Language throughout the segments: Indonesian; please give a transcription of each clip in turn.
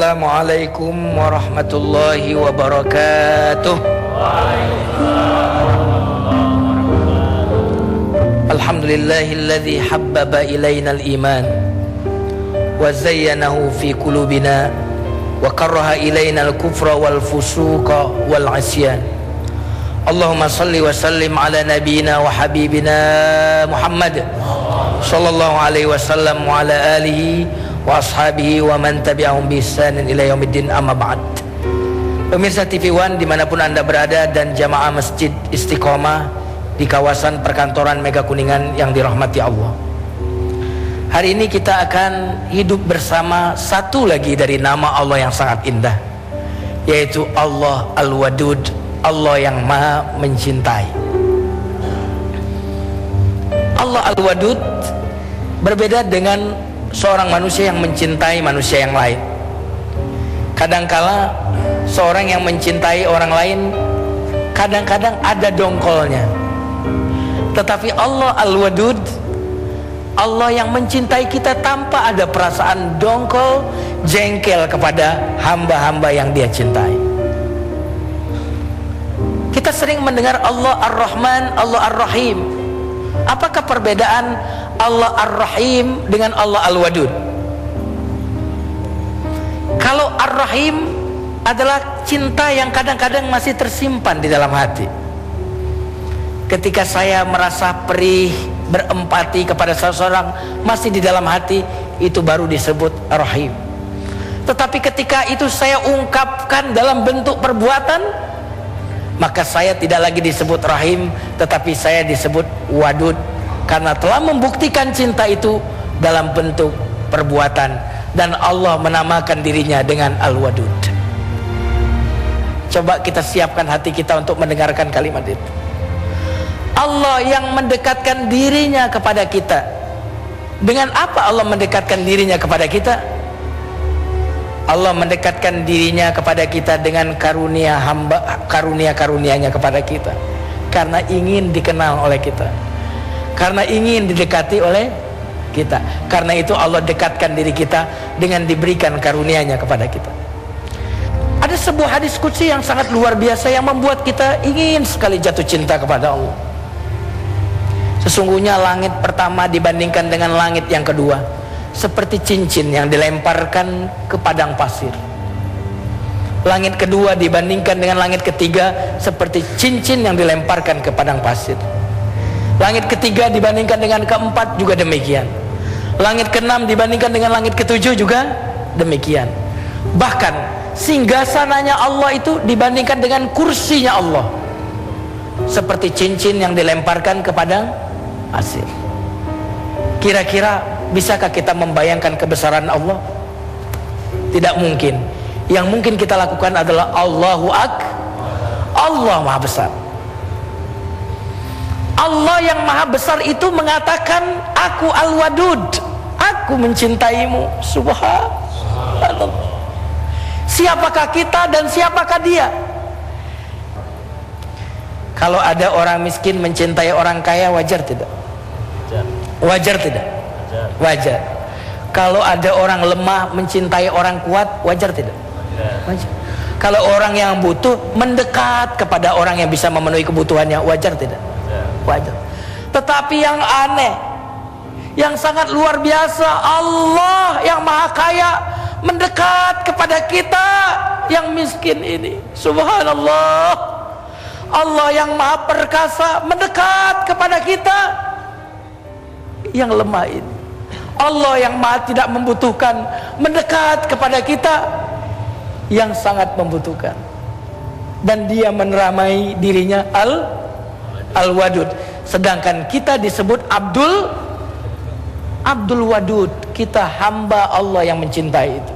Assalamualaikum warahmatullahi wabarakatuh. Alhamdulillahilladzi habbaba ilainal iman wa zayyanahu fi qulubina wa karraha ilainal kufra wal fusuqa wal asyan. Allahumma salli wa sallim ala nabiyyina wa habibina Muhammad sallallahu alaihi wasallam wa ala alihi wa ashabihi wa man tabi'ahum bi ihsanin ila yaumiddin, amma ba'd. Pemirsa TV One dimanapun anda berada dan jamaah Masjid Istiqomah di kawasan perkantoran Mega Kuningan yang dirahmati Allah, hari ini kita akan hidup bersama satu lagi dari nama Allah yang sangat indah, yaitu Allah Al-Wadud, Allah yang maha mencintai. Allah Al-Wadud berbeda dengan seorang manusia yang mencintai manusia yang lain. Kadangkala seorang yang mencintai orang lain kadang-kadang ada dongkolnya. Tetapi Allah Al-Wadud, Allah yang mencintai kita tanpa ada perasaan dongkol, jengkel kepada hamba-hamba yang dia cintai. Kita sering mendengar Allah Ar-Rahman, Allah Ar-Rahim. Apakah perbedaan Allah Ar-Rahim dengan Allah Al-Wadud? Kalau Ar-Rahim adalah cinta yang kadang-kadang masih tersimpan di dalam hati. Ketika saya merasa perih, berempati kepada seseorang masih di dalam hati, itu baru disebut Rahim. Tetapi ketika itu saya ungkapkan dalam bentuk perbuatan, maka saya tidak lagi disebut Rahim, tetapi saya disebut Wadud, karena telah membuktikan cinta itu dalam bentuk perbuatan, dan Allah menamakan dirinya dengan Al-Wadud. Coba kita siapkan hati kita untuk mendengarkan kalimat itu. Allah yang mendekatkan dirinya kepada kita. Dengan apa Allah mendekatkan dirinya kepada kita? Allah mendekatkan dirinya kepada kita dengan karunia hamba, karunia-karunianya kepada kita, karena ingin dikenal oleh kita, karena ingin didekati oleh kita. Karena itu Allah dekatkan diri kita dengan diberikan karunia-Nya kepada kita. Ada sebuah hadis qudsi yang sangat luar biasa yang membuat kita ingin sekali jatuh cinta kepada Allah. Sesungguhnya langit pertama dibandingkan dengan langit yang kedua seperti cincin yang dilemparkan ke padang pasir. Langit kedua dibandingkan dengan langit ketiga seperti cincin yang dilemparkan ke padang pasir. Langit ketiga dibandingkan dengan keempat juga demikian. Langit keenam dibandingkan dengan langit ketujuh juga demikian. Bahkan singgasananya Allah itu dibandingkan dengan kursinya Allah seperti cincin yang dilemparkan ke padang pasir. Kira-kira bisakah kita membayangkan kebesaran Allah? Tidak mungkin. Yang mungkin kita lakukan adalah Allahu Akbar. Allah Maha Besar. Allah yang Maha Besar itu mengatakan, aku Al-Wadud, aku mencintaimu. Subhanallah. Siapakah kita dan siapakah dia? Kalau ada orang miskin mencintai orang kaya, wajar tidak? Wajar tidak? Wajar. Kalau ada orang lemah mencintai orang kuat, wajar tidak? Wajar. Kalau orang yang butuh mendekat kepada orang yang bisa memenuhi kebutuhannya, wajar tidak? Wajar. Tetapi yang aneh, yang sangat luar biasa, Allah yang Maha Kaya mendekat kepada kita yang miskin ini. Subhanallah. Allah yang Maha Perkasa mendekat kepada kita yang lemah ini. Allah yang Maha tidak membutuhkan mendekat kepada kita yang sangat membutuhkan, dan dia meneramai dirinya Al-Wadud. Sedangkan kita disebut Abdul Wadud, kita hamba Allah yang mencintai itu.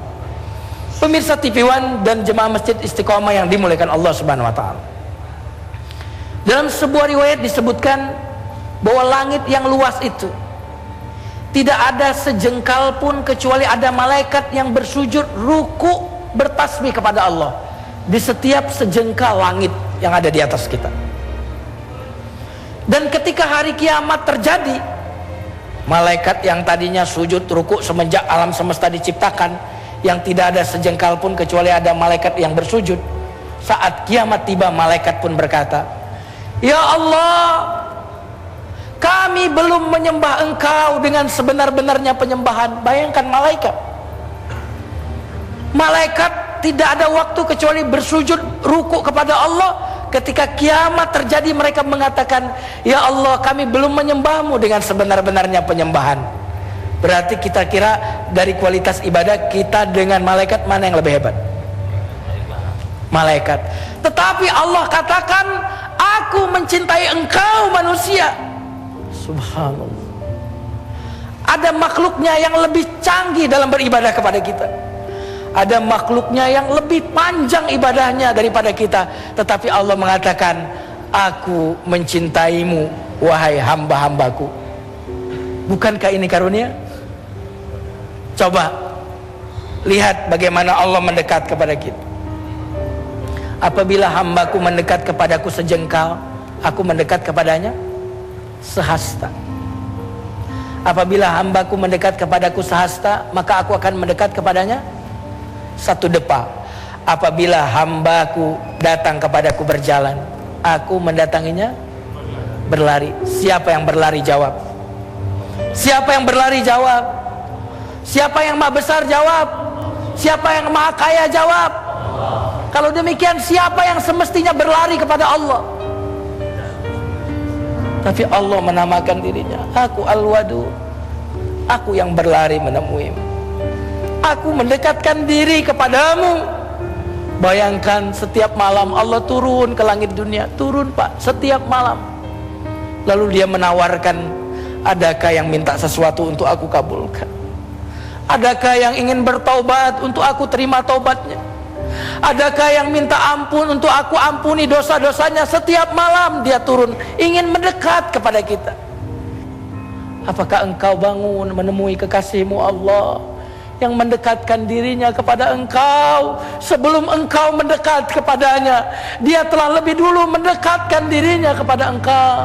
Pemirsa TV One dan jemaah Masjid Istiqomah yang dimuliakan Allah Subhanahu wa taala, dalam sebuah riwayat disebutkan bahwa langit yang luas itu tidak ada sejengkal pun kecuali ada malaikat yang bersujud, ruku, bertasbih kepada Allah di setiap sejengkal langit yang ada di atas kita. Dan ketika hari kiamat terjadi, malaikat yang tadinya sujud ruku semenjak alam semesta diciptakan, yang tidak ada sejengkal pun kecuali ada malaikat yang bersujud. Saat kiamat tiba, malaikat pun berkata, ya Allah, kami belum menyembah Engkau dengan sebenar-benarnya penyembahan. Bayangkan malaikat tidak ada waktu kecuali bersujud ruku kepada Allah. Ketika kiamat terjadi, mereka mengatakan, ya Allah, kami belum menyembahmu dengan sebenar-benarnya penyembahan. Berarti kita kira dari kualitas ibadah kita dengan malaikat mana yang lebih hebat? Malaikat. Tetapi Allah katakan, aku mencintai engkau manusia. Subhanallah. Ada makhluknya yang lebih canggih dalam beribadah kepada kita. Ada makhluknya yang lebih panjang ibadahnya daripada kita. Tetapi Allah mengatakan, aku mencintaimu wahai hamba-hambaku. Bukankah ini karunia? Coba lihat bagaimana Allah mendekat kepada kita. Apabila hambaku mendekat kepadaku sejengkal, aku mendekat kepadanya sehasta. Apabila hambaku mendekat kepadaku sehasta, maka aku akan mendekat kepadanya satu depa. Apabila hambaku datang kepadaku berjalan, aku mendatanginya berlari. Siapa yang berlari? Jawab. Siapa yang berlari? Jawab. Siapa yang maha besar? Jawab. Siapa yang maha kaya? Jawab. Kalau demikian, siapa yang semestinya berlari kepada Allah? Tapi Allah menamakan dirinya, aku Al-Wadud, aku yang berlari menemuimu, aku mendekatkan diri kepadamu. Bayangkan setiap malam Allah turun ke langit dunia. Turun Pak, setiap malam. Lalu dia menawarkan, adakah yang minta sesuatu untuk aku kabulkan? Adakah yang ingin bertaubat untuk aku terima taubatnya? Adakah yang minta ampun untuk aku ampuni dosa-dosanya? Setiap malam dia turun, ingin mendekat kepada kita. Apakah engkau bangun menemui kekasihmu Allah yang mendekatkan dirinya kepada engkau? Sebelum engkau mendekat kepadanya, dia telah lebih dulu mendekatkan dirinya kepada engkau.